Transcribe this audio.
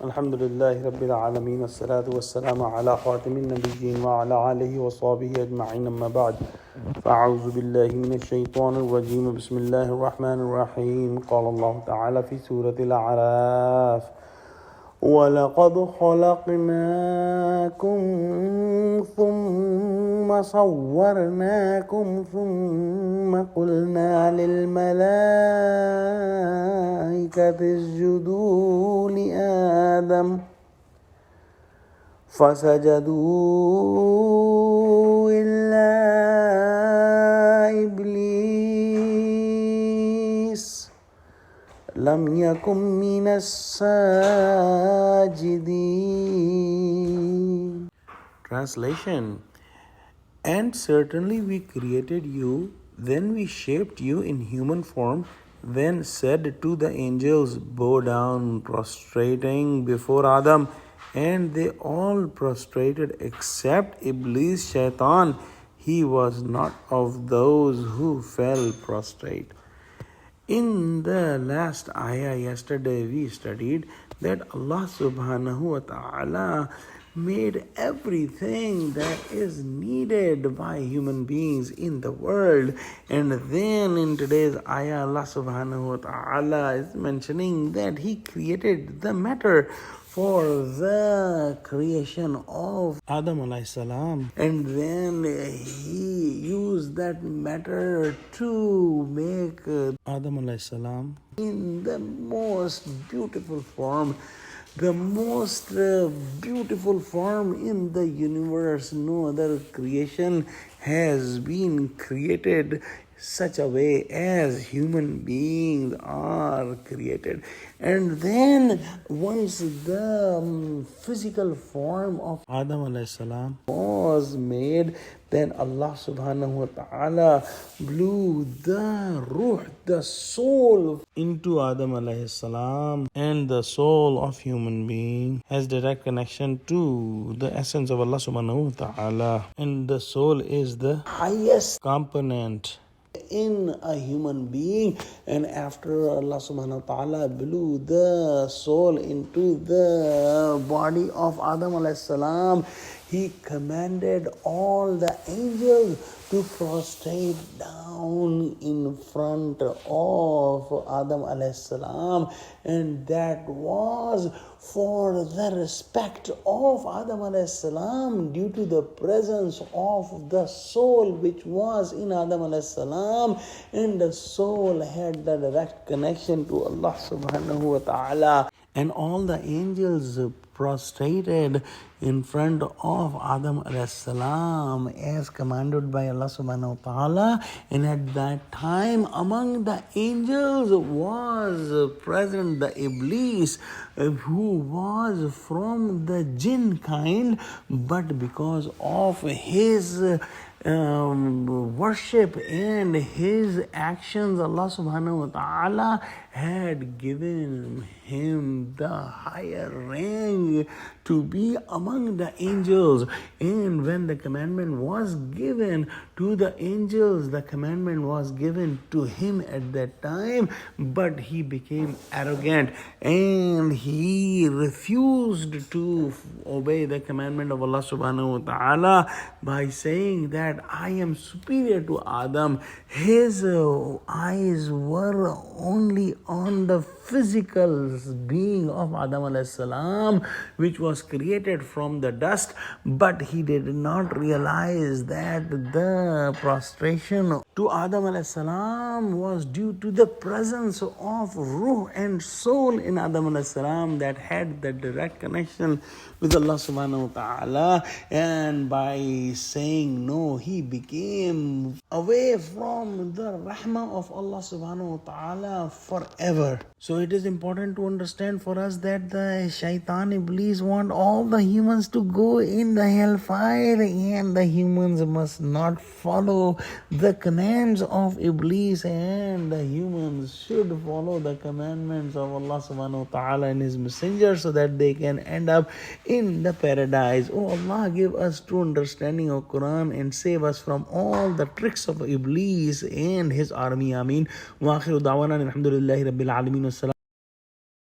الحمد لله رب العالمين الصلاة والسلام على خاتم النبيين وعلى آله وصحبه أجمعين أما بعد فأعوذ بالله من الشيطان الرجيم بسم الله الرحمن الرحيم قال الله تعالى في سورة الأعراف ولقد خلقناكم ثم صورناكم ثم قلنا للملائكة اسجدوا لآدم فسجدوا إلا إبليس لم يكن من الساجدين. Translation: And certainly we created you, then we shaped you in human form, then said to the angels, bow down, prostrating before Adam, and they all prostrated except Iblis, Shaitan. He was not of those who fell prostrate. In the last ayah yesterday we studied that Allah subhanahu wa ta'ala made everything that is needed by human beings in the world. And then in today's ayah Allah subhanahu wa ta'ala is mentioning that He created the matter for the creation of Adam alayhi salam, and then He used that matter to make Adam alayhi salam in the most beautiful form, the most beautiful form in the universe. No other creation has been created such a way as human beings are created. And then once the physical form of Adam alayhi salam was made, then Allah subhanahu wa ta'ala blew the ruh, the soul, into Adam alayhi salam, and the soul of human being has direct connection to the essence of Allah subhanahu wa ta'ala, and the soul is the highest component in a human being. And after Allah subhanahu wa ta'ala blew the soul into the body of Adam alayhi salam, He commanded all the angels to prostrate down in front of Adam alayhi salam, and that was for the respect of Adam alayhi salam due to the presence of the soul which was in Adam alayhi salam, and the soul had the direct connection to Allah subhanahu wa ta'ala. And all the angels prostrated in front of Adam alayhi salam as commanded by Allah subhanahu wa ta'ala. And at that time among the angels was present the Iblis, who was from the jinn kind, but because of his worship and his actions, Allah subhanahu wa ta'ala had given him the higher rank to be among the angels. And when the commandment was given to the angels, the commandment was given to him at that time, but he became arrogant and he refused to obey the commandment of Allah subhanahu wa ta'ala by saying that I am superior to Adam. His eyes were only on the physical being of Adam alayhi salam, which was created from the dust, but he did not realize that the prostration to Adam alayhi salam was due to the presence of ruh and soul in Adam alayhi salam that had the direct connection with Allah subhanahu wa ta'ala. And by saying no, he became away from the rahmah of Allah subhanahu wa ta'ala forever. So it is important to understand for us that the shaitan Iblis want all the humans to go in the hellfire, and the humans must not follow the commands of Iblis, and the humans should follow the commandments of Allah subhanahu wa ta'ala and His messenger so that they can end up in the paradise. Oh Allah, give us true understanding of Quran and save us from all the tricks of Iblis and his army. Ameen. Wa akhiru da'wana alhamdulillahi rabbil alamin.